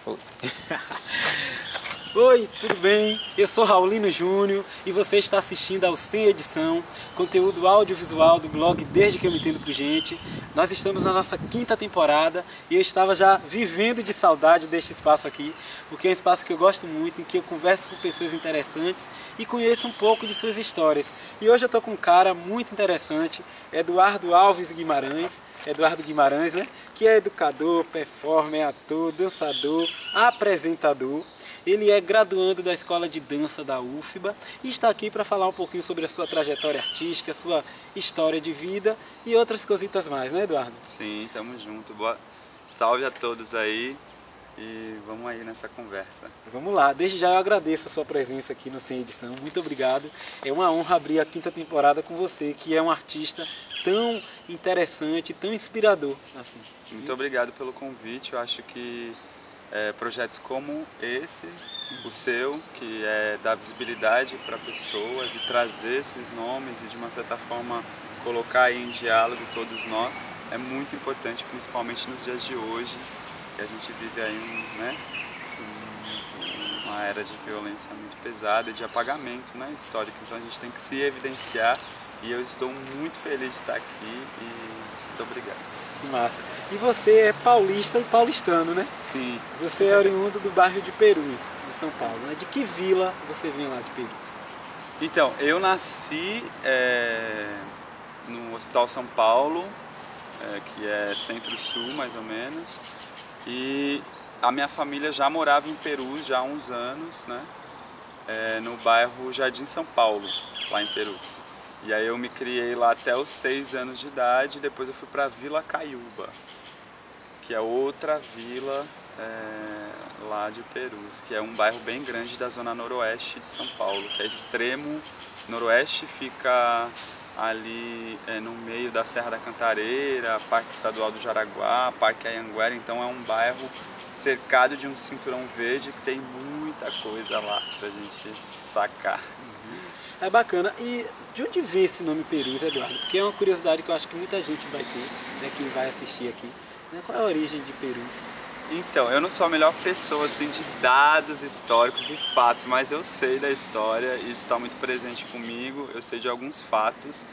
Foi. Oi, tudo bem? Eu sou Raulino Júnior e você está assistindo ao Sem Edição, conteúdo audiovisual do blog Desde que eu me entendo por gente. Nós estamos na nossa 5ª temporada e eu estava já vivendo de saudade deste espaço aqui, porque é um espaço que eu gosto muito, em que eu converso com pessoas interessantes e conheço um pouco de suas histórias. E hoje eu estou com um cara muito interessante, Eduardo Alves Guimarães, Eduardo Guimarães, né? Que é educador, performer, ator, dançador, apresentador. Ele é graduando da Escola de Dança da UFBA e está aqui para falar um pouquinho sobre a sua trajetória artística, sua história de vida e outras cositas mais, né, Eduardo? Sim, tamo junto. Boa... Salve a todos aí e vamos aí nessa conversa. Vamos lá, desde já eu agradeço a sua presença aqui no Sem Edição, muito obrigado. É uma honra abrir a 5ª temporada com você, que é um artista tão interessante, tão inspirador. Assim. Muito obrigado pelo convite, eu acho que projetos como esse, o seu, que é dar visibilidade para pessoas e trazer esses nomes e de uma certa forma colocar aí em diálogo todos nós, é muito importante, principalmente nos dias de hoje, que a gente vive aí, né? Uma era de violência muito pesada e de apagamento, né, histórico, então a gente tem que se evidenciar e eu estou muito feliz de estar aqui e muito obrigado. Que massa. E você é paulista e paulistano, né? Sim. Você é oriundo do bairro de Perus, em São Paulo, né? De que vila você vem lá de Perus? Então, eu nasci no Hospital São Paulo, que é centro-sul mais ou menos, e a minha família já morava em Perus já há uns anos, né? No bairro Jardim São Paulo, lá em Perus. E aí eu me criei lá até os 6 anos de idade e depois eu fui para Vila Caiúba, que é outra vila lá de Perus, que é um bairro bem grande da zona noroeste de São Paulo, que é extremo noroeste, fica ali no meio da Serra da Cantareira, Parque Estadual do Jaraguá, Parque Anhanguera, então é um bairro cercado de um cinturão verde que tem muita coisa lá pra gente sacar. É bacana. E de onde vem esse nome Perus, Eduardo? Porque é uma curiosidade que eu acho que muita gente vai ter, né, quem vai assistir aqui. Né? Qual é a origem de Perus? Então, eu não sou a melhor pessoa assim, de dados históricos e fatos, mas eu sei da história, isso está muito presente comigo, eu sei de alguns fatos.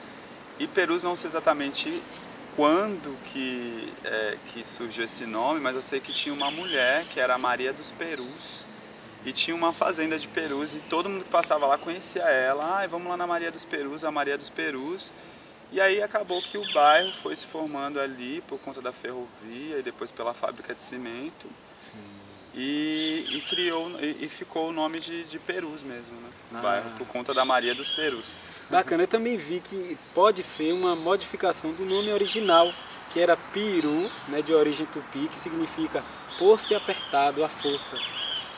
E Perus não sei exatamente quando que surgiu esse nome, mas eu sei que tinha uma mulher que era a Maria dos Perus, e tinha uma fazenda de perus e todo mundo que passava lá conhecia ela. Vamos lá na Maria dos Perus, a Maria dos Perus. E aí acabou que o bairro foi se formando ali por conta da ferrovia e depois pela fábrica de cimento. E ficou o nome de Perus mesmo, né? Bairro por conta da Maria dos Perus. Bacana, eu também vi que pode ser uma modificação do nome original, que era Piru, né, de origem tupi, que significa por-se apertado, a força.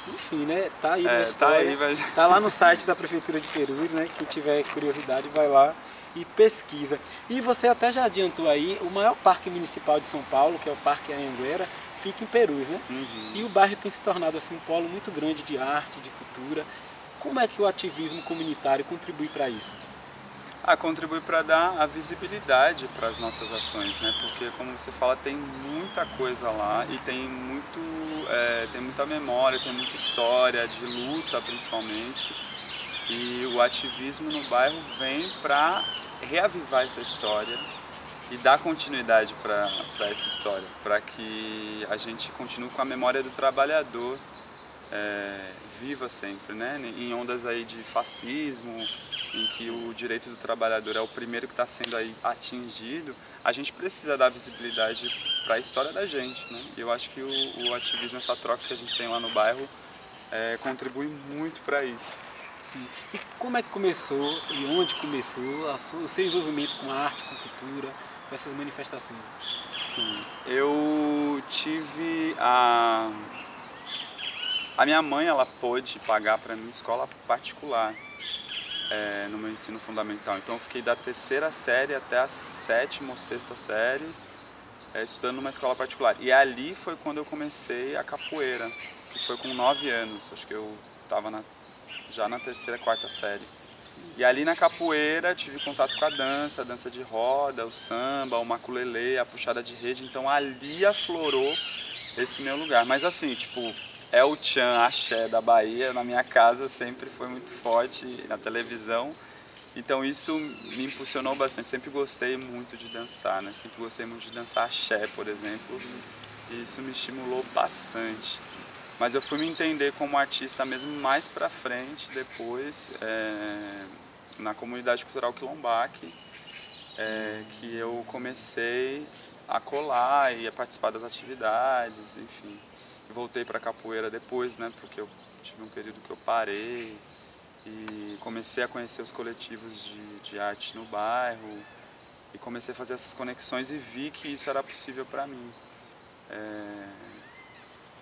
Enfim, né? Tá aí na história. Tá lá no site da Prefeitura de Perus, né? Quem tiver curiosidade vai lá e pesquisa. E você até já adiantou aí, o maior parque municipal de São Paulo, que é o Parque Anhanguera, fica em Perus, né? Uhum. E o bairro tem se tornado assim um polo muito grande de arte, de cultura. Como é que o ativismo comunitário contribui para isso? Contribui para dar a visibilidade para as nossas ações, né? Porque, como você fala, tem muita coisa lá e tem muita memória, tem muita história de luta, principalmente. E o ativismo no bairro vem para reavivar essa história e dar continuidade para essa história, para que a gente continue com a memória do trabalhador viva sempre, né? Em ondas aí de fascismo, em que o direito do trabalhador é o primeiro que está sendo aí atingido, a gente precisa dar visibilidade para a história da gente, né? E eu acho que o ativismo, essa troca que a gente tem lá no bairro, contribui muito para isso. Sim. E como é que começou e onde começou o seu envolvimento com a arte, com a cultura, com essas manifestações? Sim, eu tive a minha mãe, ela pôde pagar para mim escola particular no meu ensino fundamental. Então eu fiquei da 3ª série até a 7ª ou 6ª série estudando numa escola particular. E ali foi quando eu comecei a capoeira, que foi com 9 anos. Acho que eu estava já na 3ª, 4ª série. E ali na capoeira tive contato com a dança de roda, o samba, o maculelê, a puxada de rede. Então ali aflorou esse meu lugar. Mas assim, tipo, é o tchan axé da Bahia. Na minha casa sempre foi muito forte, na televisão. Então isso me impulsionou bastante. Sempre gostei muito de dançar, né? Sempre gostei muito de dançar axé, por exemplo. E isso me estimulou bastante. Mas eu fui me entender como artista mesmo mais pra frente, depois, na comunidade cultural Quilombaque, que eu comecei a colar e a participar das atividades, enfim. Voltei para capoeira depois, né, porque eu tive um período que eu parei e comecei a conhecer os coletivos de arte no bairro e comecei a fazer essas conexões e vi que isso era possível para mim.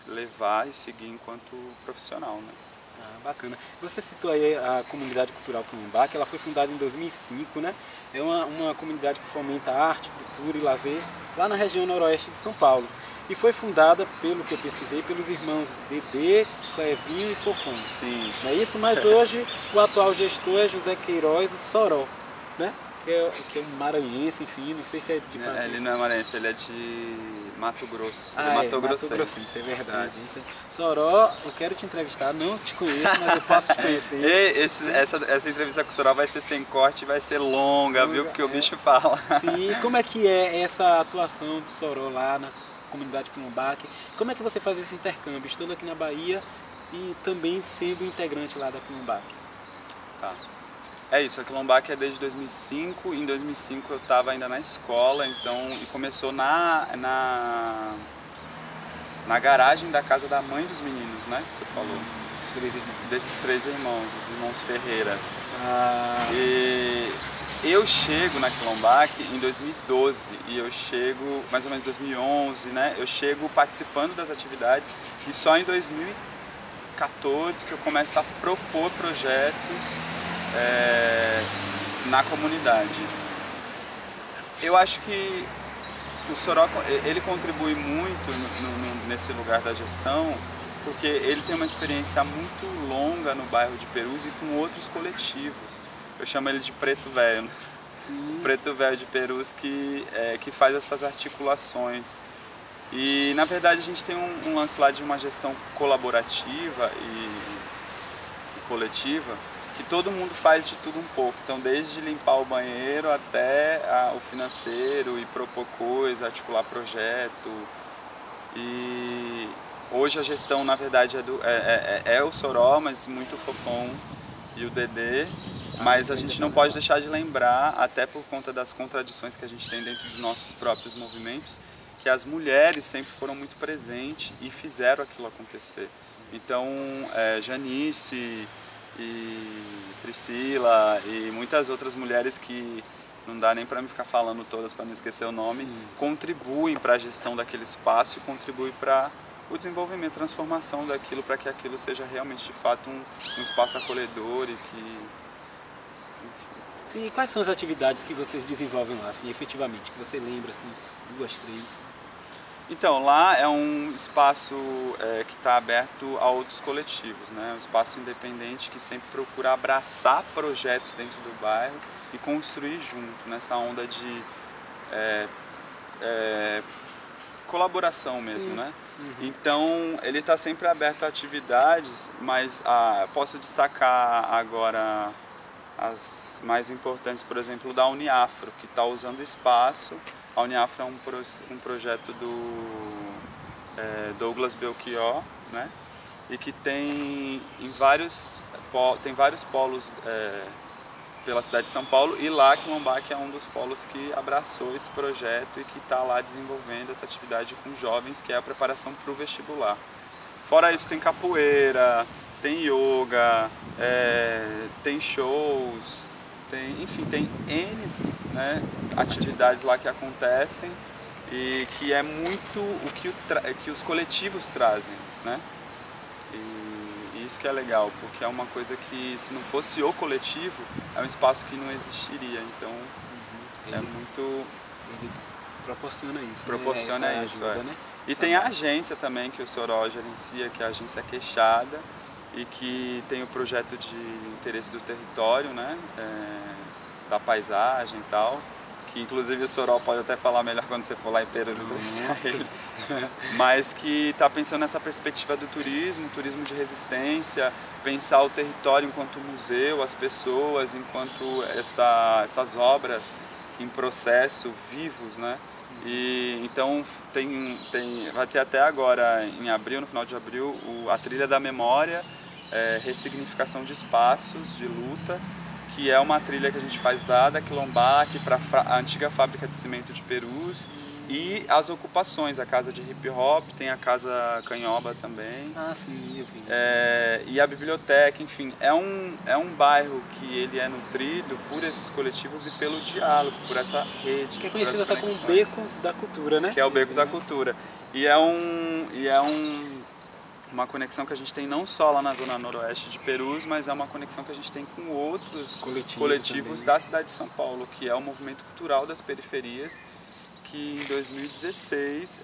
Levar e seguir enquanto profissional, né? Ah, bacana. Você citou aí a comunidade cultural Quilombaque, ela foi fundada em 2005, né? É uma comunidade que fomenta arte, cultura e lazer lá na região noroeste de São Paulo. E foi fundada, pelo que eu pesquisei, pelos irmãos Dedê, Clevinho e Fofão. Sim. Não é isso? Mas hoje o atual gestor é José Queiroz o Soró, né? Que é um maranhense, enfim, não sei se é de fato. Ele não é maranhense, ele é de Mato Grosso. Ah, Mato Grossense, é verdade. Então, Soró, eu quero te entrevistar, não te conheço, mas eu posso te conhecer. Essa entrevista com o Soró vai ser sem corte, vai ser longa, viu? Porque o bicho fala. Sim, e como é que é essa atuação do Soró lá na comunidade Quilombaque? Como é que você faz esse intercâmbio, estando aqui na Bahia e também sendo integrante lá da Quilombaque? Tá. É isso, a Quilombaque é desde 2005, em 2005 eu estava ainda na escola, então, e começou na garagem da casa da mãe dos meninos, né, que você falou. Desses três irmãos. Desses três irmãos, os irmãos Ferreiras. Ah. E eu chego na Quilombaque em 2012, e eu chego mais ou menos em 2011, né, eu chego participando das atividades, e só em 2014 que eu começo a propor projetos na comunidade. Eu acho que o Soró, ele contribui muito nesse lugar da gestão, porque ele tem uma experiência muito longa no bairro de Perus e com outros coletivos. Eu chamo ele de Preto Velho. Sim. Preto Velho de Perus, que faz essas articulações. E na verdade a gente tem um lance lá de uma gestão colaborativa e coletiva, que todo mundo faz de tudo um pouco, então desde limpar o banheiro até o financeiro e propor coisa, articular projeto. E hoje a gestão na verdade é o Soró, mas muito o Fofão e o Dedê, mas a gente não pode deixar de lembrar, até por conta das contradições que a gente tem dentro dos nossos próprios movimentos, que as mulheres sempre foram muito presentes e fizeram aquilo acontecer. Então Janice e Priscila e muitas outras mulheres que não dá nem para me ficar falando todas para não esquecer o nome, sim, contribuem para a gestão daquele espaço e contribuem para o desenvolvimento, transformação daquilo, para que aquilo seja realmente de fato um espaço acolhedor e que... Enfim. Sim, e quais são as atividades que vocês desenvolvem lá, assim, efetivamente, que você lembra, assim, 2, 3? Então, lá é um espaço que está aberto a outros coletivos, né? Um espaço independente que sempre procura abraçar projetos dentro do bairro e construir junto, nessa onda de colaboração mesmo, sim, né? Uhum. Então, ele está sempre aberto a atividades, mas posso destacar agora as mais importantes, por exemplo, da Uniafro, que está usando espaço. A Uniafro é um projeto do Douglas Belchior, né? E que tem vários polos pela cidade de São Paulo, e lá Quilombaque é um dos polos que abraçou esse projeto e que está lá desenvolvendo essa atividade com jovens, que é a preparação para o vestibular. Fora isso tem capoeira, tem yoga, tem shows, enfim, tem N, né, atividades lá que acontecem e que é muito o que os coletivos trazem, né? E isso que é legal, porque é uma coisa que, se não fosse o coletivo, é um espaço que não existiria. Então, ele proporciona isso. Proporciona né? isso, ajuda, né? E tem a agência também que o Soró gerencia, que é a agência Queixada, e que tem o projeto de interesse do território, né? Da paisagem e tal. que inclusive o Sorol pode até falar melhor quando você for lá em Perus entrevistar ele, mas que está pensando nessa perspectiva do turismo de resistência, pensar o território enquanto museu, as pessoas enquanto essas obras em processo, vivos, né? E então vai ter até agora, em abril, no final de abril, a Trilha da Memória, ressignificação de espaços de luta, que é uma trilha que a gente faz da Quilombac para a antiga fábrica de cimento de Perus e as ocupações, a casa de hip hop, tem a casa Canhoba também. Ah, sim, eu vi. E a biblioteca, enfim, é um bairro que ele é nutrido por esses coletivos e pelo diálogo, por essa rede. Que é conhecido até como Beco da Cultura, né? Que é o Beco da Cultura. E uma conexão que a gente tem não só lá na zona noroeste de Perus, mas é uma conexão que a gente tem com outros coletivos da cidade de São Paulo, que é o movimento cultural das periferias, que em 2016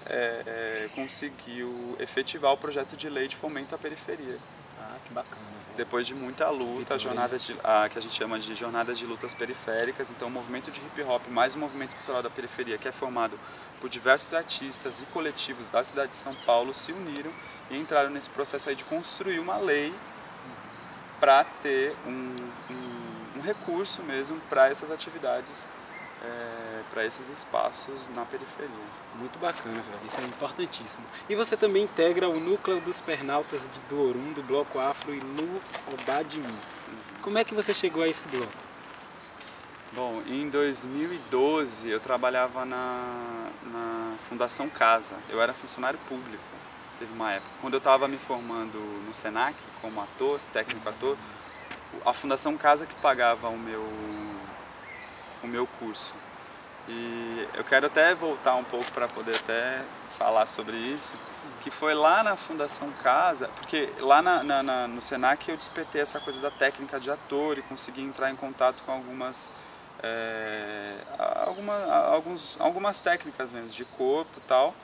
conseguiu efetivar o projeto de lei de fomento à periferia. Ah, que bacana. Depois de muita luta, que a gente chama de jornadas de lutas periféricas, então o movimento de hip hop mais o movimento cultural da periferia, que é formado por diversos artistas e coletivos da cidade de São Paulo, se uniram e entraram nesse processo aí de construir uma lei para ter um recurso mesmo para essas atividades, para esses espaços na periferia. Muito bacana, velho. Isso é importantíssimo. E você também integra o núcleo dos Pernaltas do Orum, do Bloco Afro e Lu Obadimi. Como é que você chegou a esse bloco? Bom, em 2012 eu trabalhava na Fundação Casa. Eu era funcionário público, teve uma época. Quando eu estava me formando no Senac como ator, técnico ator, a Fundação Casa que pagava o meu curso. E eu quero até voltar um pouco para poder até falar sobre isso, que foi lá na Fundação Casa, porque lá no Senac eu despertei essa coisa da técnica de ator e consegui entrar em contato com algumas técnicas mesmo, de corpo e tal,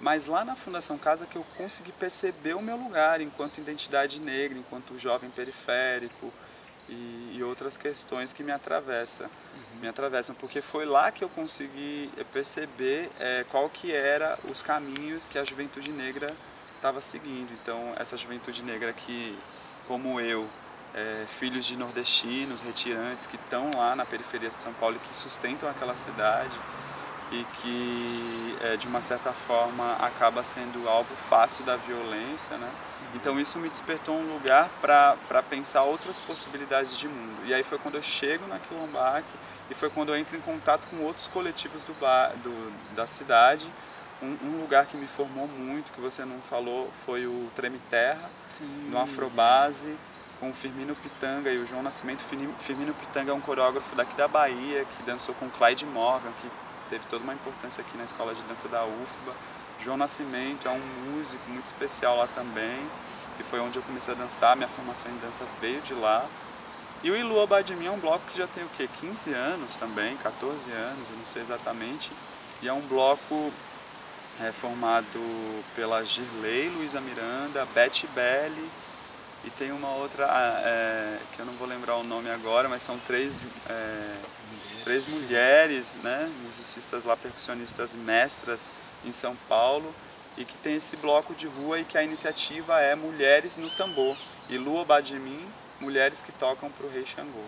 mas lá na Fundação Casa que eu consegui perceber o meu lugar enquanto identidade negra, enquanto jovem periférico, e outras questões que me atravessam, porque foi lá que eu consegui perceber qual que era os caminhos que a juventude negra estava seguindo. Então essa juventude negra que, como eu, filhos de nordestinos, retirantes, que estão lá na periferia de São Paulo e que sustentam aquela cidade e que de uma certa forma acaba sendo alvo fácil da violência, né? Então isso me despertou um lugar para pensar outras possibilidades de mundo. E aí foi quando eu chego na Quilombac e foi quando eu entro em contato com outros coletivos da cidade. Um lugar que me formou muito, que você não falou, foi o Treme Terra, no Afrobase, com o Firmino Pitanga e o João Nascimento. Firmino Pitanga é um coreógrafo daqui da Bahia, que dançou com Clyde Morgan, que teve toda uma importância aqui na escola de dança da UFBA. João Nascimento é um músico muito especial lá também, e foi onde eu comecei a dançar, minha formação em dança veio de lá. E o Ilu Obadimi é um bloco que já tem o quê? 15 anos também, 14 anos, eu não sei exatamente, e é um bloco formado pela Girley, Luísa Miranda, Beth Belli, e tem uma outra, que eu não vou lembrar o nome agora, mas são três mulheres, né, musicistas lá, percussionistas mestras em São Paulo, e que tem esse bloco de rua e que a iniciativa é Mulheres no Tambor, e Ilu Obadimi, Mulheres que Tocam para o Rei Xangô.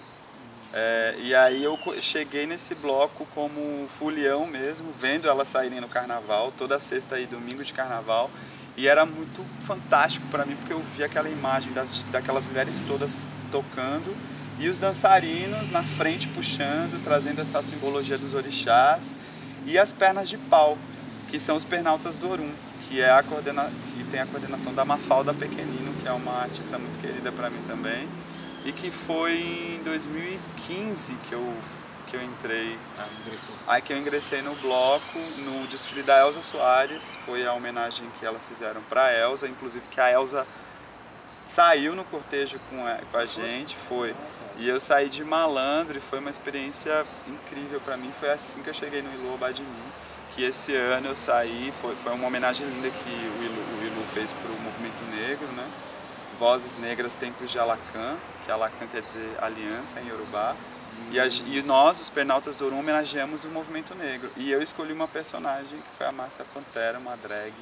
E aí eu cheguei nesse bloco como fulião mesmo, vendo elas saírem no carnaval, toda sexta e domingo de carnaval, e era muito fantástico para mim, porque eu vi aquela imagem daquelas mulheres todas tocando, e os dançarinos na frente puxando, trazendo essa simbologia dos orixás, e as pernas de pau, que são os Pernaltas do Orum, que tem a coordenação da Mafalda Pequenino, que é uma artista muito querida para mim também, e que foi em 2015 que eu entrei, que eu ingressei no bloco, no desfile da Elza Soares. Foi a homenagem que elas fizeram para a Elza, inclusive que a Elza saiu no cortejo com a gente, e eu saí de malandro, e foi uma experiência incrível para mim. Foi assim que eu cheguei no Ilu Obadimi, que esse ano eu saí, foi uma homenagem linda que o Ilu fez para o movimento negro, né? Vozes Negras Templos de Alacan, que Alacan quer dizer aliança em Yorubá, E nós, os Pernaltas do Ouro, homenageamos o movimento negro. E eu escolhi uma personagem que foi a Márcia Pantera, uma drag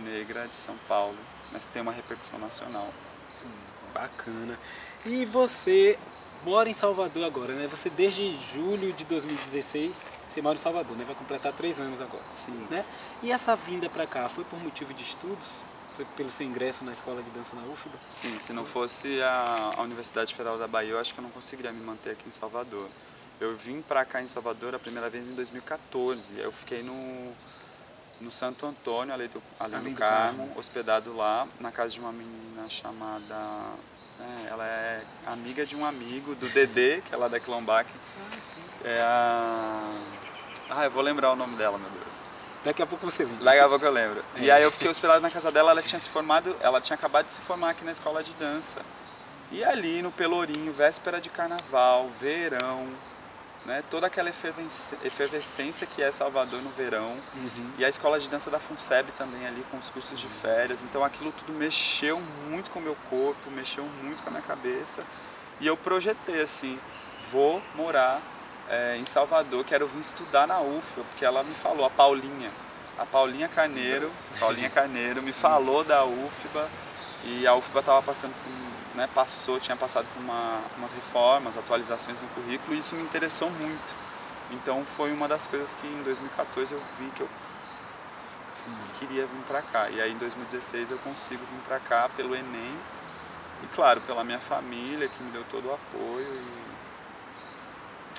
negra de São Paulo, mas que tem uma repercussão nacional. Sim, bacana. E você mora em Salvador agora, né? Você desde julho de 2016, você mora em Salvador, né? Vai completar 3 anos agora. Sim. Né? E essa vinda para cá foi por motivo de estudos? Foi pelo seu ingresso na escola de dança na UFBA? Sim, se não fosse a Universidade Federal da Bahia, eu acho que eu não conseguiria me manter aqui em Salvador. Eu vim para cá em Salvador a primeira vez em 2014. Eu fiquei no Santo Antônio, ali do Carmo, hospedado lá, na casa de uma menina chamada... ela é amiga de um amigo, do Dedê, que é lá da Quilombac. É a... eu vou lembrar o nome dela, meu Deus. Daqui a pouco você vem. Daqui a pouco eu lembro. E aí eu fiquei hospedado na casa dela, ela tinha acabado de se formar aqui na escola de dança. E ali no Pelourinho, véspera de carnaval, verão, né, toda aquela efervescência que é Salvador no verão. E a escola de dança da FUNSEB também ali, com os cursos de férias. Então aquilo tudo mexeu muito com o meu corpo, mexeu muito com a minha cabeça. E eu projetei assim, vou morar em Salvador, quero vir estudar na UFBA, porque ela me falou, a Paulinha Carneiro me falou da UFBA, e a UFBA estava passando por, tinha passado por umas reformas, atualizações no currículo, e isso me interessou muito. Então foi uma das coisas que em 2014 eu vi que eu queria vir para cá. E aí em 2016 eu consigo vir para cá pelo Enem, e claro, pela minha família, que me deu todo o apoio.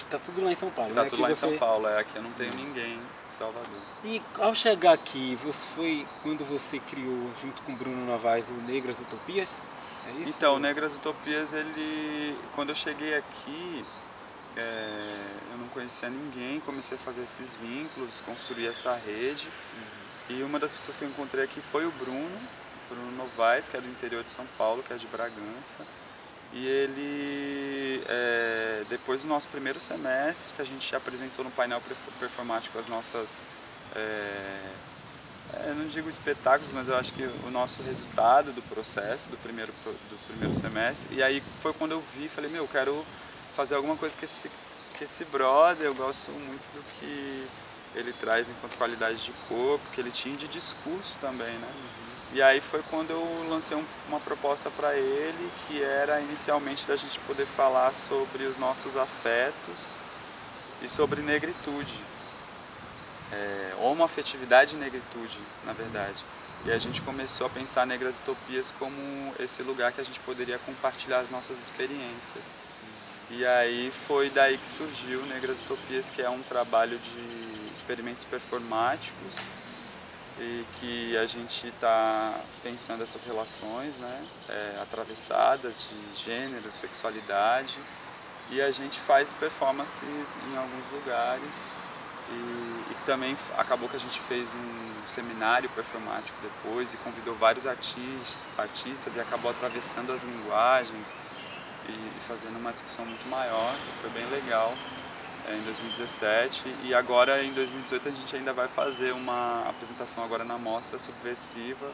Tá tudo lá em São Paulo, Tá né? tudo lá em São Paulo, aqui eu não tenho ninguém em Salvador. E ao chegar aqui, foi quando você criou, junto com o Bruno Novaes, o Negras Utopias? É isso? Então, o Negras Utopias, quando eu cheguei aqui, eu não conhecia ninguém, comecei a fazer esses vínculos, construir essa rede. E uma das pessoas que eu encontrei aqui foi o Bruno Novaes, que é do interior de São Paulo, que é de Bragança. E ele, depois do nosso primeiro semestre, que a gente apresentou no painel performático as nossas, não digo espetáculos, mas eu acho que o nosso resultado do processo, do primeiro semestre. E aí foi quando eu vi, falei, eu quero fazer alguma coisa com esse brother, eu gosto muito do que ele traz enquanto qualidade de corpo, que ele tinha de discurso também, né? E aí foi quando eu lancei uma proposta para ele, que era inicialmente da gente poder falar sobre os nossos afetos e sobre negritude. Homoafetividade e negritude, na verdade. E a gente começou a pensar Negras Utopias como esse lugar que a gente poderia compartilhar as nossas experiências. E aí foi daí que surgiu Negras Utopias, que é um trabalho de experimentos performáticos, e que a gente está pensando essas relações, né, atravessadas de gênero, sexualidade, e a gente faz performances em alguns lugares, e também acabou que a gente fez um seminário performático depois e convidou vários artistas e acabou atravessando as linguagens e fazendo uma discussão muito maior, que foi bem legal. Em 2017, e agora em 2018 a gente ainda vai fazer uma apresentação agora na Mostra Subversiva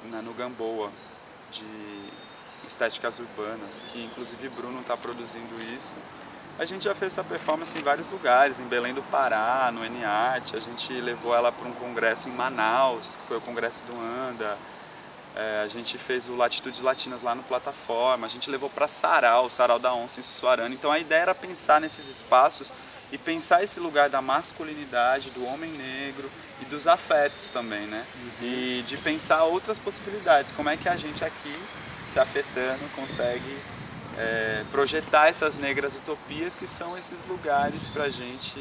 no Gamboa, de estéticas urbanas, que inclusive Bruno está produzindo isso. A gente já fez essa performance em vários lugares, em Belém do Pará, no N-Art, a gente levou ela para um congresso em Manaus, que foi o congresso do ANDA. A gente fez o Latitudes Latinas lá no Plataforma, a gente levou para o Sarau da Onça em Sussuarana. Então a ideia era pensar nesses espaços e pensar esse lugar da masculinidade, do homem negro e dos afetos também, né? E de pensar outras possibilidades, como é que a gente aqui, se afetando, consegue projetar essas negras utopias, que são esses lugares para a gente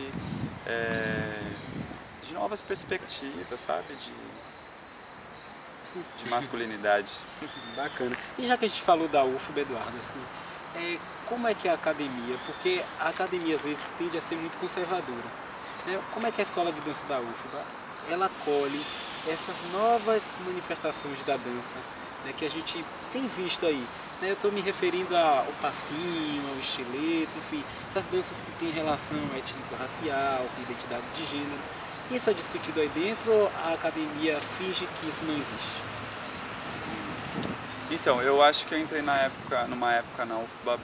de novas perspectivas, sabe? De masculinidade. Bacana. E já que a gente falou da UFBA, Eduardo, assim, como é que é a academia? Porque a academia às vezes tende a ser muito conservadora, né? Como é que a escola de dança da UFBA, ela acolhe essas novas manifestações da dança, né, que a gente tem visto aí, né? Eu estou me referindo ao passinho, ao estileto, enfim, essas danças que têm relação étnico-racial, com identidade de gênero. Isso é discutido aí dentro ou a academia finge que isso não existe? Então, eu acho que eu entrei numa época na UFBA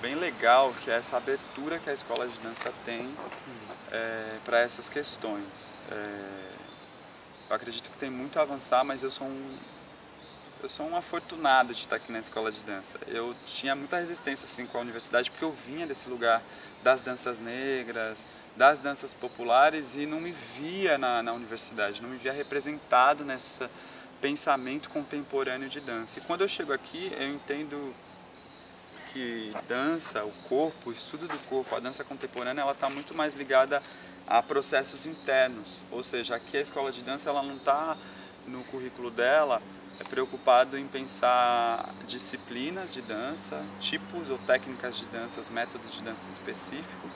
bem legal, que é essa abertura que a escola de dança tem para essas questões. Eu acredito que tem muito a avançar, mas eu sou um afortunado de estar aqui na escola de dança. Eu tinha muita resistência assim, com a universidade, porque eu vinha desse lugar das danças negras, das danças populares, e não me via na universidade, não me via representado nesse pensamento contemporâneo de dança. E quando eu chego aqui, eu entendo que dança, o corpo, o estudo do corpo, a dança contemporânea, ela está muito mais ligada a processos internos. Ou seja, aqui a escola de dança, ela não está no currículo dela preocupado em pensar disciplinas de dança, tipos ou técnicas de dança, métodos de dança específicos.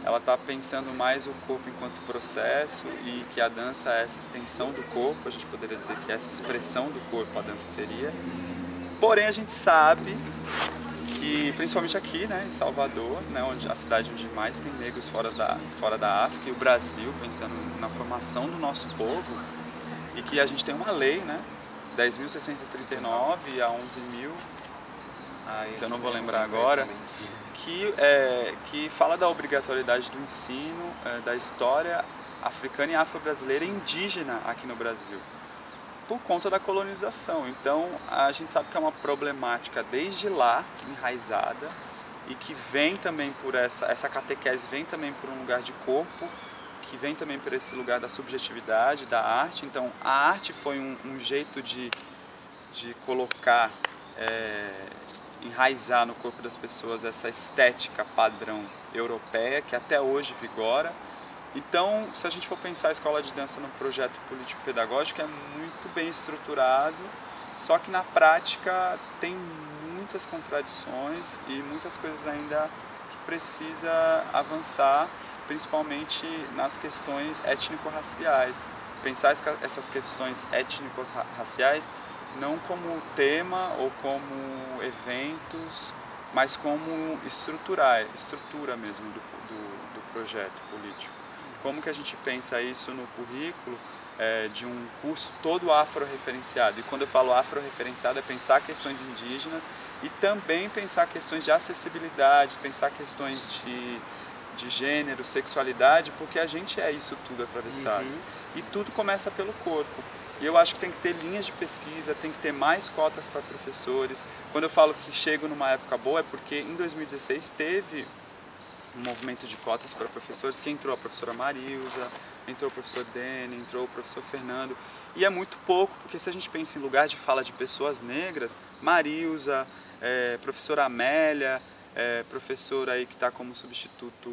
Ela está pensando mais o corpo enquanto processo, e que a dança é essa extensão do corpo, a gente poderia dizer que essa expressão do corpo a dança seria. Porém, a gente sabe que, principalmente aqui, né, em Salvador, né, a cidade onde mais tem negros fora da África, e o Brasil, pensando na formação do nosso povo, e que a gente tem uma lei, né, 10.639 a 11.000, que eu não vou lembrar agora, que fala da obrigatoriedade do ensino da história africana e afro-brasileira e indígena aqui no Brasil, por conta da colonização. Então, a gente sabe que é uma problemática desde lá, enraizada, e que vem também por essa catequese, vem também por um lugar de corpo, que vem também por esse lugar da subjetividade, da arte. Então, a arte foi um jeito de colocar, enraizar no corpo das pessoas essa estética padrão europeia, que até hoje vigora. Então, se a gente for pensar a escola de dança num projeto político-pedagógico, é muito bem estruturado, só que na prática tem muitas contradições e muitas coisas ainda que precisa avançar, principalmente nas questões étnico-raciais. Pensar essas questões étnico-raciais não como tema ou como eventos, mas como estrutura mesmo do projeto político. Como que a gente pensa isso no currículo de um curso todo afro-referenciado? E quando eu falo afro-referenciado, é pensar questões indígenas e também pensar questões de acessibilidade, pensar questões de gênero, sexualidade, porque a gente é isso tudo atravessado. E tudo começa pelo corpo. E eu acho que tem que ter linhas de pesquisa, tem que ter mais cotas para professores. Quando eu falo que chego numa época boa, é porque em 2016 teve um movimento de cotas para professores, que entrou a professora Marilza, entrou o professor Dene, entrou o professor Fernando. E é muito pouco, porque se a gente pensa em lugar de fala de pessoas negras, Marilza, professora Amélia, professor aí que está como substituto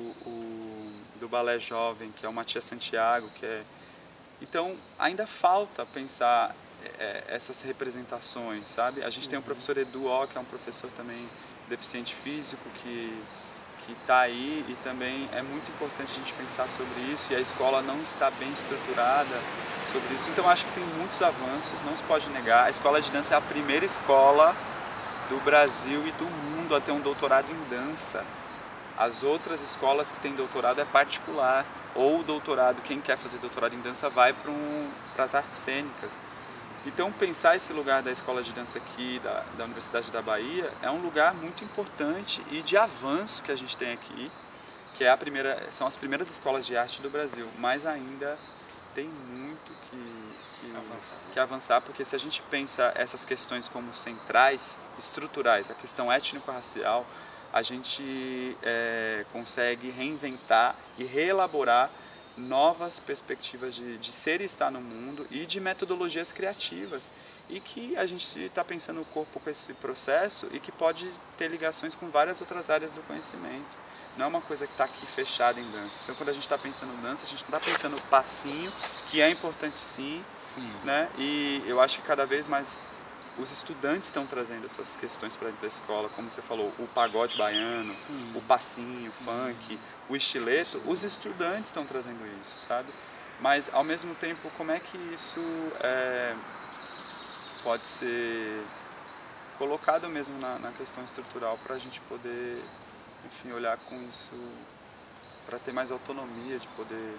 do Balé Jovem, que é o Matias Santiago, Então, ainda falta pensar essas representações, sabe? A gente tem o professor Edu, que é um professor também deficiente físico, que está aí, e também é muito importante a gente pensar sobre isso, e a escola não está bem estruturada sobre isso. Então, acho que tem muitos avanços, não se pode negar. A escola de dança é a primeira escola do Brasil e do mundo a ter um doutorado em dança. As outras escolas que têm doutorado é particular, ou doutorado, quem quer fazer doutorado em dança vai para as artes cênicas. Então, pensar esse lugar da escola de dança aqui, da Universidade da Bahia, é um lugar muito importante e de avanço que a gente tem aqui, que são as primeiras escolas de arte do Brasil, mas ainda tem muito que avançar, porque se a gente pensa essas questões como centrais, estruturais, a questão étnico-racial, a gente consegue reinventar e reelaborar novas perspectivas de ser e estar no mundo e de metodologias criativas, e que a gente está pensando o corpo com esse processo e que pode ter ligações com várias outras áreas do conhecimento. Não é uma coisa que está aqui fechada em dança. Então, quando a gente está pensando em dança, a gente não está pensando no passinho, que é importante sim, né? E eu acho que cada vez mais os estudantes estão trazendo essas questões para dentro da escola, como você falou, o pagode baiano, o passinho, o funk, o estileto, os estudantes estão trazendo isso, sabe? Mas, ao mesmo tempo, como é que isso pode ser colocado mesmo na questão estrutural para a gente poder, enfim, olhar com isso, para ter mais autonomia, de poder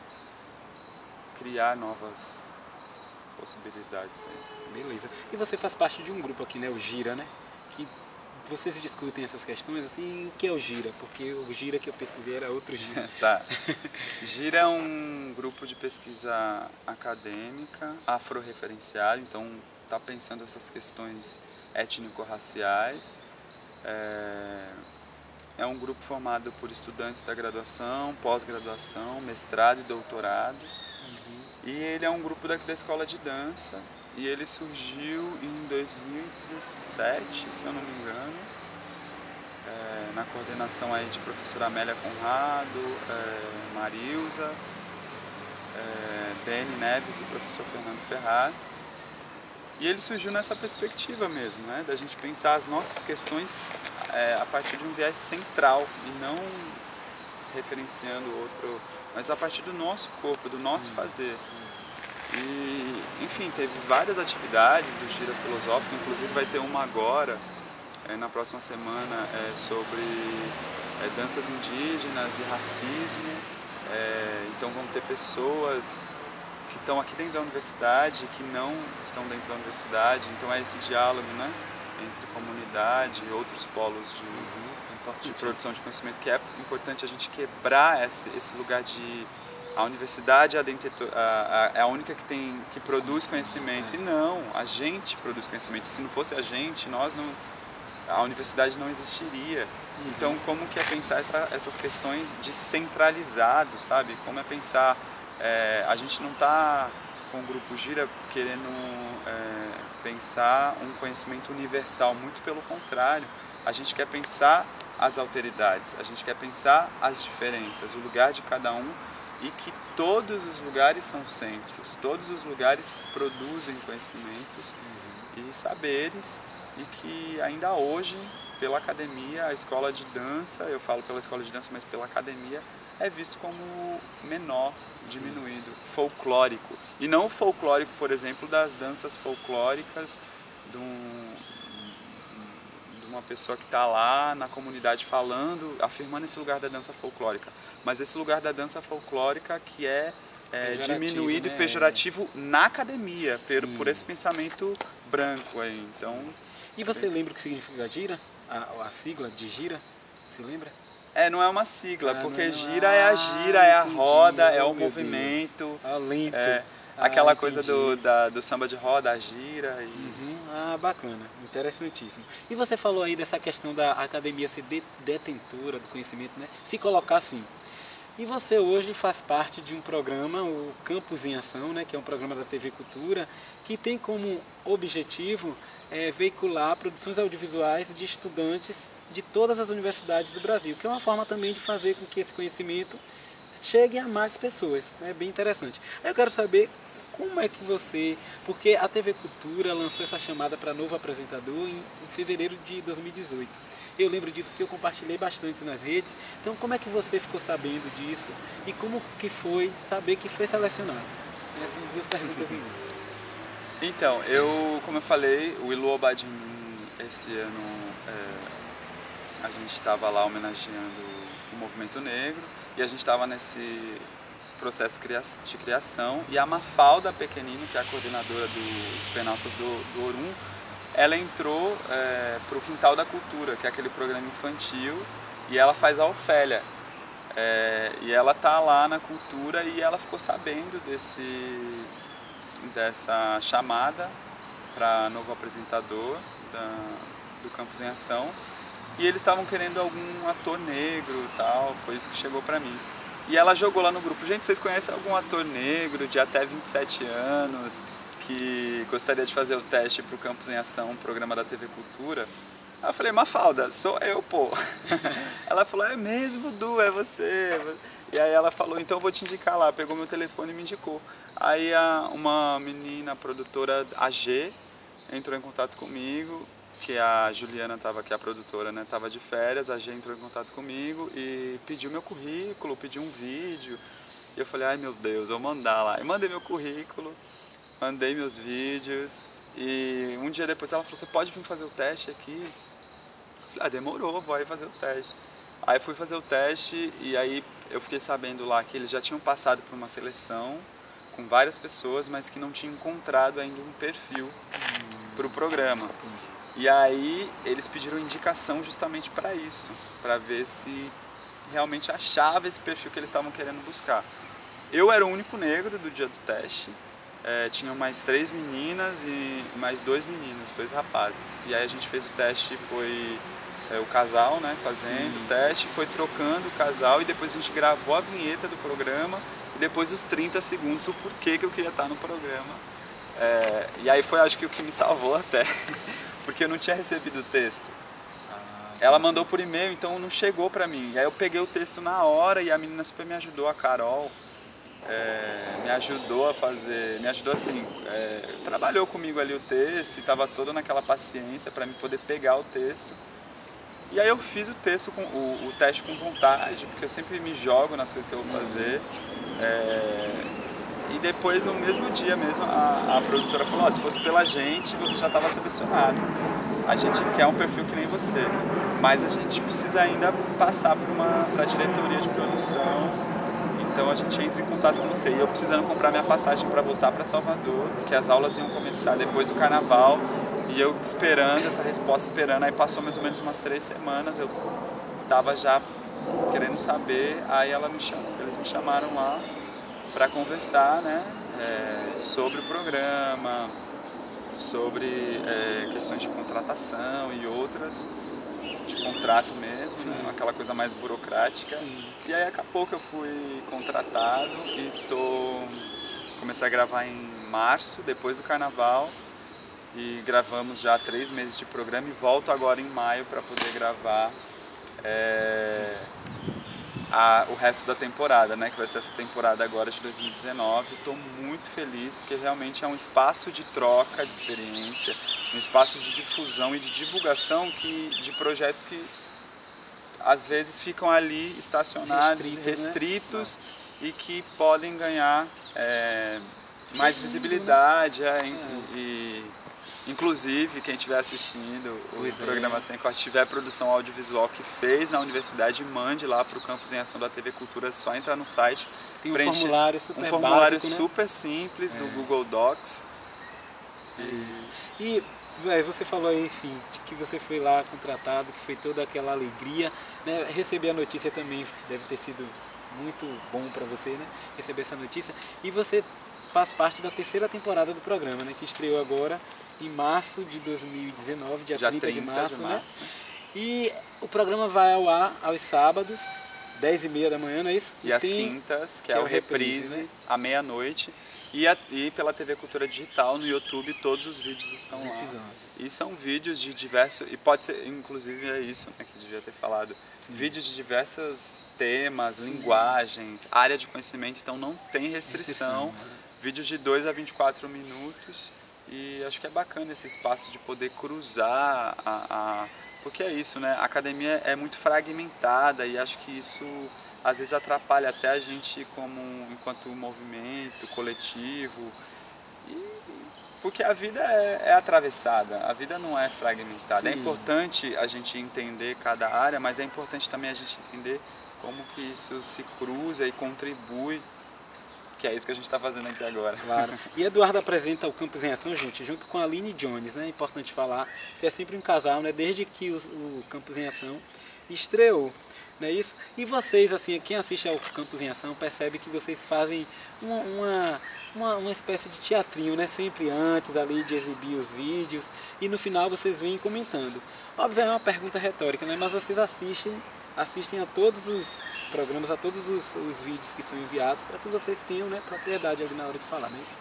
criar novas possibilidades aí. Beleza. E você faz parte de um grupo aqui, né, o Gira, né? Que vocês discutem essas questões, assim, o que é o Gira? Porque o Gira que eu pesquisei era outro Gira. Tá. Gira é um grupo de pesquisa acadêmica, afro-referencial, então está pensando essas questões étnico-raciais. É um grupo formado por estudantes da graduação, pós-graduação, mestrado e doutorado. E ele é um grupo daqui da escola de dança e ele surgiu em 2017, se eu não me engano, na coordenação aí de professora Amélia Conrado, Marilza, Dene Neves e professor Fernando Ferraz. E ele surgiu nessa perspectiva mesmo, né, da gente pensar as nossas questões a partir de um viés central e não referenciando outro, mas a partir do nosso corpo, do nosso fazer. E, enfim, teve várias atividades do Gira Filosófico, inclusive vai ter uma agora, na próxima semana, sobre danças indígenas e racismo. Então vão ter pessoas que estão aqui dentro da universidade e que não estão dentro da universidade, então é esse diálogo, né, entre comunidade e outros polos de produção de conhecimento, que é importante a gente quebrar esse lugar de a universidade é a única que produz conhecimento, e não, a gente produz conhecimento. Se não fosse a gente, a universidade não existiria. Então, como que é pensar essas questões descentralizado, sabe? Como é pensar, a gente não está com o Grupo Gira querendo pensar um conhecimento universal, muito pelo contrário, a gente quer pensar as alteridades, a gente quer pensar as diferenças, o lugar de cada um, e que todos os lugares são centros, todos os lugares produzem conhecimentos e saberes, e que ainda hoje, pela academia, a escola de dança, eu falo pela escola de dança, mas pela academia, é visto como menor, diminuído, folclórico. E não o folclórico, por exemplo, das danças folclóricas de uma pessoa que está lá na comunidade falando, afirmando esse lugar da dança folclórica. Mas esse lugar da dança folclórica que é diminuído, né, e pejorativo na academia, por esse pensamento branco aí. Então, e você lembra o que significa Gira? A sigla de Gira? Você lembra? Não é uma sigla, porque gira é a gira, é a roda, é o movimento. Lento. Aquela coisa do samba de roda, a gira. Bacana, interessantíssimo. E você falou aí dessa questão da academia ser detentora do conhecimento, né? Se colocar assim. E você hoje faz parte de um programa, o Campus em Ação, né? Que é um programa da TV Cultura, que tem como objetivo veicular produções audiovisuais de estudantes de todas as universidades do Brasil, que é uma forma também de fazer com que esse conhecimento chegue a mais pessoas. É bem interessante. Eu quero saber como é que você... Porque a TV Cultura lançou essa chamada para novo apresentador em fevereiro de 2018. Eu lembro disso porque eu compartilhei bastante nas redes. Então, como é que você ficou sabendo disso? E como que foi saber que foi selecionado? Essas duas perguntas em um. Então, como eu falei, o Ilu Obadim, esse ano, a gente estava lá homenageando o movimento negro e a gente estava nesse processo de criação, e a Mafalda Pequenino, que é a coordenadora dos Penaltas do Orum, ela entrou para o Quintal da Cultura, que é aquele programa infantil, e ela faz a Ofélia. E ela tá lá na cultura e ela ficou sabendo dessa chamada para novo apresentador do Campus em Ação, e eles estavam querendo algum ator negro e tal, foi isso que chegou para mim. E ela jogou lá no grupo: gente, vocês conhecem algum ator negro de até 27 anos que gostaria de fazer o teste para o Campus em Ação, um programa da TV Cultura? Aí eu falei: Mafalda, sou eu, pô. Ela falou: é mesmo, Du, é você. E aí ela falou: então eu vou te indicar lá. Pegou meu telefone e me indicou. Aí uma menina produtora, a G, entrou em contato comigo, que a Juliana estava aqui, a produtora, né, estava de férias. A G entrou em contato comigo e pediu meu currículo, pediu um vídeo. E eu falei: ai meu Deus, vou mandar lá. E mandei meu currículo, mandei meus vídeos. E um dia depois ela falou: você pode vir fazer o teste aqui? Eu falei: demorou, vou aí fazer o teste. Aí fui fazer o teste e aí eu fiquei sabendo lá que eles já tinham passado por uma seleção com várias pessoas, mas que não tinham encontrado ainda um perfil para o programa. E aí eles pediram indicação justamente para isso, para ver se realmente achava esse perfil que eles estavam querendo buscar. Eu era o único negro do dia do teste, tinham mais 3 meninas e mais 2 meninos, 2 rapazes. E aí a gente fez o teste, foi o casal, né, fazendo o teste, foi trocando o casal e depois a gente gravou a vinheta do programa e depois os 30 segundos, o porquê que eu queria estar no programa. E aí foi, acho que, o que me salvou até, porque eu não tinha recebido o texto. Ela mandou por e-mail, então não chegou pra mim. E aí eu peguei o texto na hora e a menina super me ajudou, a Carol, me ajudou a fazer, me ajudou assim, trabalhou comigo ali o texto e estava toda naquela paciência para me poder pegar o texto. E aí eu fiz o texto, o teste com vontade, porque eu sempre me jogo nas coisas que eu vou fazer. E depois, no mesmo dia mesmo, a produtora falou, se fosse pela gente, você já estava selecionado. A gente quer um perfil que nem você, mas a gente precisa ainda passar para a diretoria de produção, então a gente entra em contato com você. E eu precisando comprar minha passagem para voltar para Salvador, porque as aulas iam começar depois do carnaval, e eu esperando essa resposta, aí passou mais ou menos umas 3 semanas, eu estava já querendo saber, aí eles me chamaram lá para conversar, né, sobre o programa, sobre questões de contratação e outras, de contrato mesmo, né, aquela coisa mais burocrática. Sim. E aí acabou que eu fui contratado e comecei a gravar em março, depois do carnaval, e gravamos já 3 meses de programa e volto agora em maio para poder gravar o resto da temporada, né, que vai ser essa temporada agora de 2019. Estou muito feliz porque realmente é um espaço de troca de experiência, um espaço de difusão e de divulgação de projetos que às vezes ficam ali estacionados, restritos, né? E que podem ganhar mais visibilidade, inclusive, quem estiver assistindo o programa Sem Corte, tiver produção audiovisual que fez na universidade, mande lá para o Campus em Ação da TV Cultura, é só entrar no site. Tem um formulário super um formulário básico, super, né? Simples do Google Docs. E você falou aí, enfim, de que você foi lá contratado, que foi toda aquela alegria, né? Receber a notícia também deve ter sido muito bom para você, né? Receber essa notícia. E você faz parte da 3ª temporada do programa, né? Que estreou agora em março de 2019, dia 30 de março, né? E o programa vai ao ar aos sábados, 10h30 da manhã, não é isso? E às quintas, que é o reprise, né? À meia-noite. E pela TV Cultura Digital, no YouTube, todos os vídeos estão lá. Episódios. E são vídeos de diversos, e pode ser, inclusive é isso, né, que eu devia ter falado, vídeos de diversos temas, linguagens, área de conhecimento, então não tem restrição. Vídeos de 2 a 24 minutos. E acho que é bacana esse espaço de poder cruzar porque é isso, né? A academia é muito fragmentada e acho que isso às vezes atrapalha até a gente enquanto movimento coletivo. Porque a vida é atravessada, a vida não é fragmentada. Sim. É importante a gente entender cada área, mas é importante também a gente entender como que isso se cruza e contribui. Que é isso que a gente está fazendo aqui agora. Claro. E Eduardo apresenta o Campus em Ação, gente, junto com a Aline Jones, né? É importante falar que é sempre um casal, né? Desde que o Campus em Ação estreou, não é isso? E vocês, assim, quem assiste ao Campus em Ação percebe que vocês fazem uma espécie de teatrinho, né? Sempre antes ali de exibir os vídeos e no final vocês vêm comentando. Óbvio, é uma pergunta retórica, né? Mas vocês assistem a todos os programas, a todos os vídeos que são enviados, para que vocês tenham, né, propriedade ali na hora de falar, não é isso?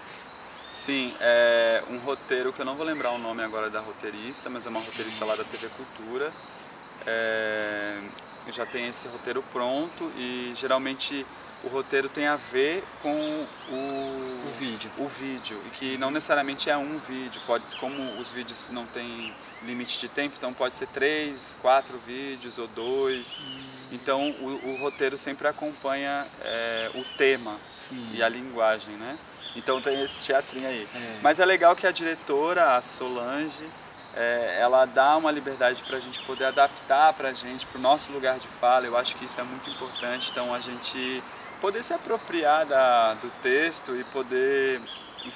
Sim, é um roteiro que eu não vou lembrar o nome agora da roteirista, mas é uma roteirista lá da TV Cultura. Já tem esse roteiro pronto e geralmente o roteiro tem a ver com o vídeo, e que não necessariamente é um vídeo, como os vídeos não tem limite de tempo, então pode ser 3, 4 vídeos ou 2. Então o roteiro sempre acompanha o tema. Sim. E a linguagem, né? Então tem esse teatrinho aí. Mas é legal que a diretora, a Solange, ela dá uma liberdade para a gente poder adaptar para a gente, para o nosso lugar de fala. Eu acho que isso é muito importante, então a gente poder se apropriar do texto e poder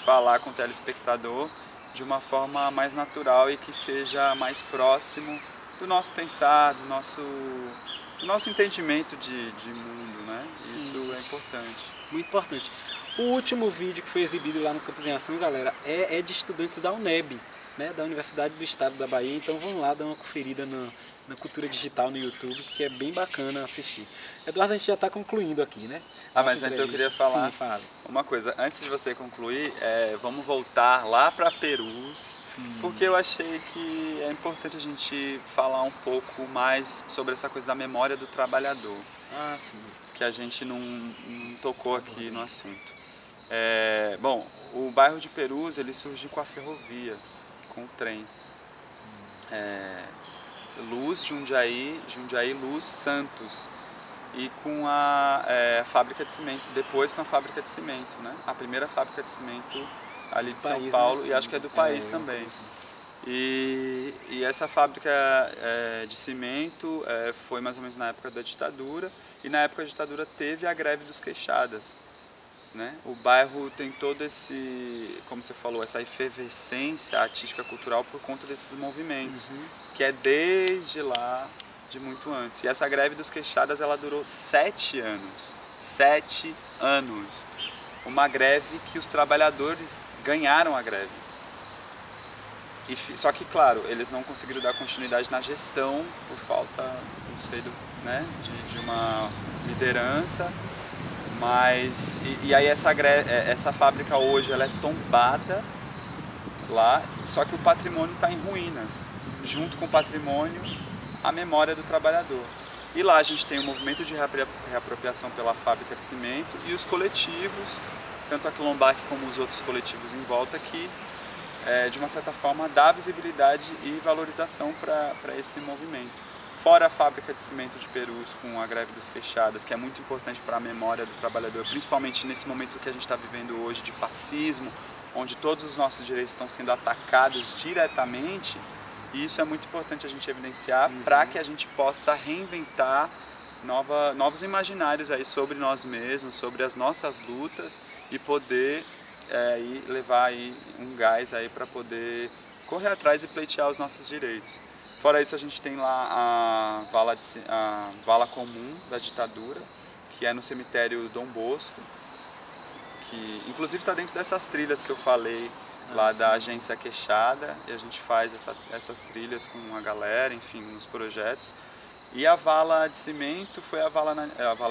falar com o telespectador de uma forma mais natural e que seja mais próximo do nosso pensar, do nosso entendimento de mundo, né? Isso é importante. Muito importante. O último vídeo que foi exibido lá no Campus em Ação, galera, é de estudantes da UNEB, né, da Universidade do Estado da Bahia. Então vamos lá dar uma conferida na cultura digital no YouTube, que é bem bacana assistir. Eduardo, a gente já está concluindo aqui, né? Mas antes eu queria falar uma coisa. Antes de você concluir, vamos voltar lá para Perus, porque eu achei que é importante a gente falar um pouco mais sobre essa coisa da memória do trabalhador. Sim. Que a gente não tocou aqui no assunto. Bom, o bairro de Perus, ele surgiu com a ferrovia, com o trem. Luz, Jundiaí, Luz, Santos. E com a fábrica de cimento, depois com a fábrica de cimento, né? A primeira fábrica de cimento ali de São Paulo, e acho que é do país também. E essa fábrica de cimento foi mais ou menos na época da ditadura, e na época da ditadura teve a greve dos queixadas, né? O bairro tem todo esse, como você falou, essa efervescência artística cultural por conta desses movimentos, que é desde lá, de muito antes. E essa greve dos queixadas, ela durou 7 anos. 7 anos. Uma greve que os trabalhadores ganharam a greve. Só que, claro, eles não conseguiram dar continuidade na gestão por falta, não sei, de uma liderança. Mas, e aí essa fábrica hoje ela é tombada lá, só que o patrimônio está em ruínas. Junto com o patrimônio, a memória do trabalhador. E lá a gente tem o movimento de reapropriação pela fábrica de cimento e os coletivos, tanto a Quilombac como os outros coletivos em volta, que de uma certa forma dá visibilidade e valorização para esse movimento. Fora a fábrica de cimento de Perus com a greve dos queixadas, que é muito importante para a memória do trabalhador, principalmente nesse momento que a gente está vivendo hoje de fascismo, onde todos os nossos direitos estão sendo atacados diretamente. E isso é muito importante a gente evidenciar para que a gente possa reinventar novos imaginários aí sobre nós mesmos, sobre as nossas lutas e poder levar aí um gás aí para poder correr atrás e pleitear os nossos direitos. Fora isso, a gente tem lá a vala comum da ditadura, que é no cemitério Dom Bosco, que inclusive está dentro dessas trilhas que eu falei, lá da agência Queixada, e a gente faz essas trilhas com a galera, enfim, nos projetos. E a vala de cimento foi a vala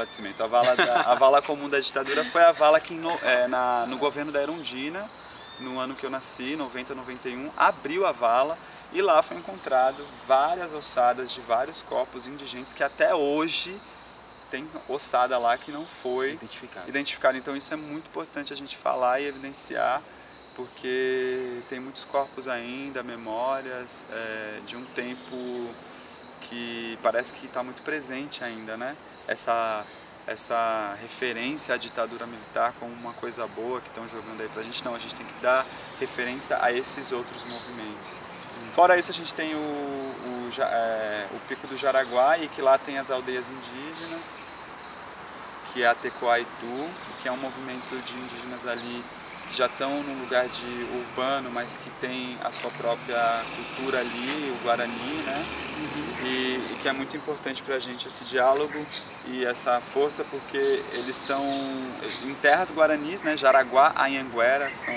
de cimento, a vala comum da ditadura foi a vala que no governo da Erundina, no ano que eu nasci, 90, 91, abriu a vala e lá foi encontrado várias ossadas de vários corpos indigentes que até hoje tem ossada lá que não foi identificada. Então isso é muito importante a gente falar e evidenciar, porque tem muitos corpos ainda, memórias de um tempo que parece que está muito presente ainda, né? Essa referência à ditadura militar como uma coisa boa que estão jogando aí pra gente. Não, a gente tem que dar referência a esses outros movimentos. Fora isso, a gente tem o Pico do Jaraguá, e que lá tem as aldeias indígenas, que é a Tecoaitu, que é um movimento de indígenas ali que já estão num lugar de urbano, mas que tem a sua própria cultura ali, o Guarani, né? E que é muito importante para a gente esse diálogo e essa força, porque eles estão em terras guaranis, né? Jaraguá, Anhanguera são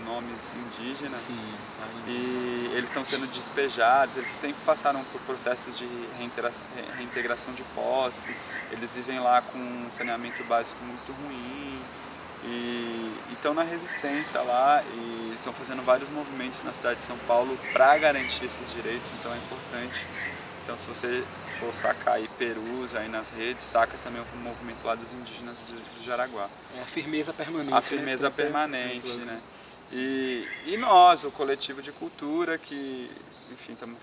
nomes indígenas. Sim. E eles estão sendo despejados, eles sempre passaram por processos de reintegração de posse, eles vivem lá com um saneamento básico muito ruim, e estão na resistência lá e estão fazendo vários movimentos na cidade de São Paulo para garantir esses direitos, então é importante. Então, se você for sacar aí Perus aí nas redes, saca também o movimento lá dos indígenas do Jaraguá. É a firmeza permanente. A firmeza permanente, né? E nós, o coletivo de cultura, que, enfim, estamos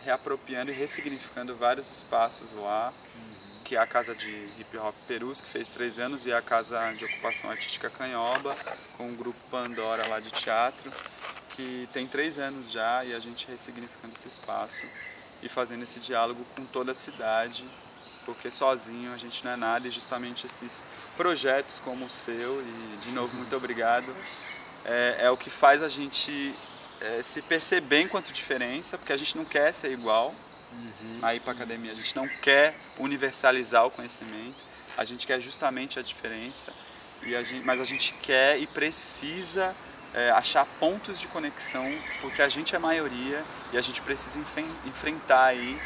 reapropriando e ressignificando vários espaços lá, que é a Casa de Hip Hop Perus, que fez 3 anos, e a Casa de Ocupação Artística Canhoba, com o grupo Pandora lá de teatro, que tem 3 anos já, e a gente ressignificando esse espaço e fazendo esse diálogo com toda a cidade, porque sozinho a gente não é nada, e justamente esses projetos como o seu, e de novo muito obrigado, é o que faz a gente se perceber enquanto diferença, porque a gente não quer ser igual aí para academia, a gente não quer universalizar o conhecimento, a gente quer justamente a diferença, mas a gente quer e precisa achar pontos de conexão, porque a gente é maioria e a gente precisa enfrentar aí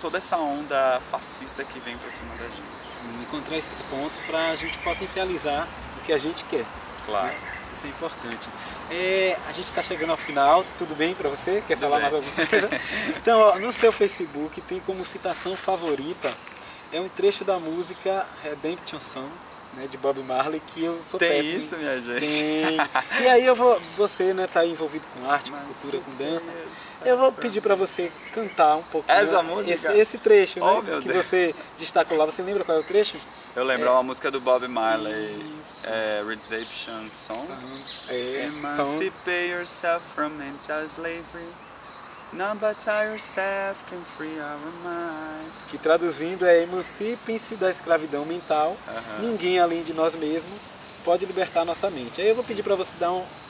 toda essa onda fascista que vem para cima da gente. Sim, encontrar esses pontos para a gente potencializar o que a gente quer. Claro. Né? Isso é importante. A gente está chegando ao final, tudo bem para você? Quer falar mais alguma coisa? Então, ó, no seu Facebook tem como citação favorita, é um trecho da música Redemption Song, né, de Bob Marley, que eu sou péssimo. Tem isso, minha gente? Tem. E aí você, né, tá envolvido com arte, com cultura, com dança. Eu vou pedir para você cantar um pouquinho essa música? Esse trecho, né, meu que Deus. você destacou lá. Você lembra qual é o trecho? Eu lembro, uma música do Bob Marley, Redemption Song. Emancipate yourself from mental slavery. None but yourself can free our mind. Que traduzindo é: emancipem-se da escravidão mental. Ninguém além de nós mesmos pode libertar nossa mente. Aí eu vou pedir para você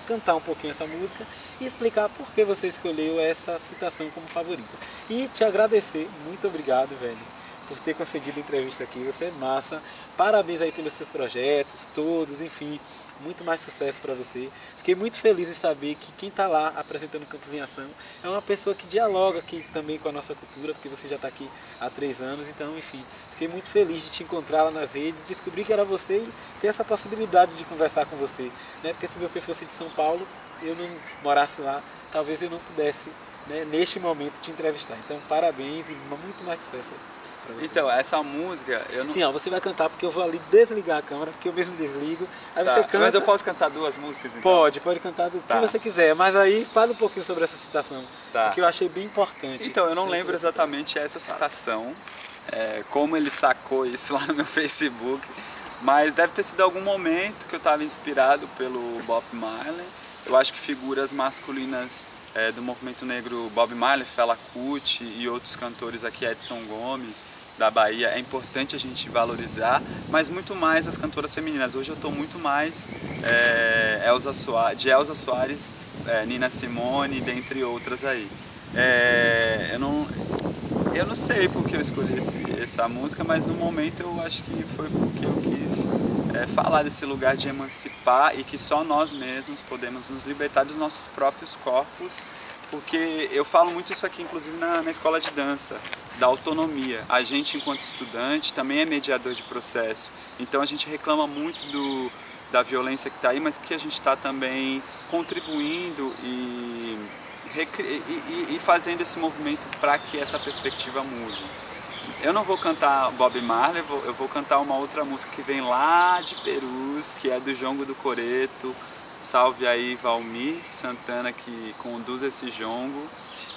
cantar um pouquinho essa música e explicar por que você escolheu essa citação como favorita. E te agradecer, muito obrigado, velho, por ter concedido a entrevista aqui. Você é massa. Parabéns aí pelos seus projetos todos, enfim, muito mais sucesso para você. Fiquei muito feliz em saber que quem está lá apresentando o Campus em Ação é uma pessoa que dialoga aqui também com a nossa cultura, porque você já está aqui há 3 anos, então, enfim, fiquei muito feliz de te encontrar lá nas redes, descobrir que era você e ter essa possibilidade de conversar com você, né? Porque se você fosse de São Paulo, eu não morasse lá, talvez eu não pudesse, né, neste momento te entrevistar. Então, parabéns e muito mais sucesso. Então, essa música, eu não... Sim, ó, você vai cantar porque eu vou ali desligar a câmera, porque eu mesmo desligo. Aí você canta... Mas eu posso cantar 2 músicas, então? Pode cantar do que você quiser, mas aí fala um pouquinho sobre essa citação, que eu achei bem importante. Então, eu não lembro exatamente essa citação, como ele sacou isso lá no meu Facebook, mas deve ter sido algum momento que eu estava inspirado pelo Bob Marley. Eu acho que figuras masculinas do movimento negro, Bob Marley, Fela Kuti e outros cantores aqui, Edson Gomes, da Bahia, é importante a gente valorizar, mas muito mais as cantoras femininas. Hoje eu estou muito mais de Elza Soares, Nina Simone, dentre outras aí. Eu não sei porque eu escolhi essa música, mas no momento eu acho que foi porque eu quis falar desse lugar de emancipar e que só nós mesmos podemos nos libertar dos nossos próprios corpos, porque eu falo muito isso aqui, inclusive na escola de dança, da autonomia. A gente, enquanto estudante, também é mediador de processo, então a gente reclama muito da violência que está aí, mas que a gente está também contribuindo e fazendo esse movimento para que essa perspectiva mude. Eu não vou cantar Bob Marley, eu vou cantar uma outra música que vem lá de Perus, que é do Jongo do Coreto. Salve aí Valmir Santana, que conduz esse jongo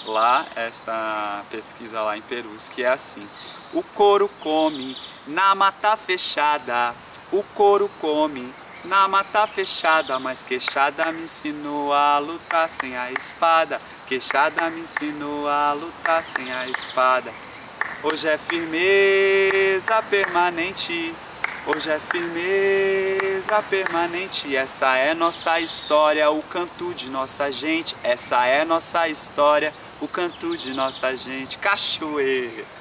lá, essa pesquisa lá em Perus, que é assim: o couro come na mata fechada, o couro come na mata fechada, mas Queixada me ensinou a lutar sem a espada, Queixada me ensinou a lutar sem a espada. Hoje é firmeza permanente, hoje é firmeza permanente, essa é nossa história, o canto de nossa gente, essa é nossa história, o canto de nossa gente. Cachoeira!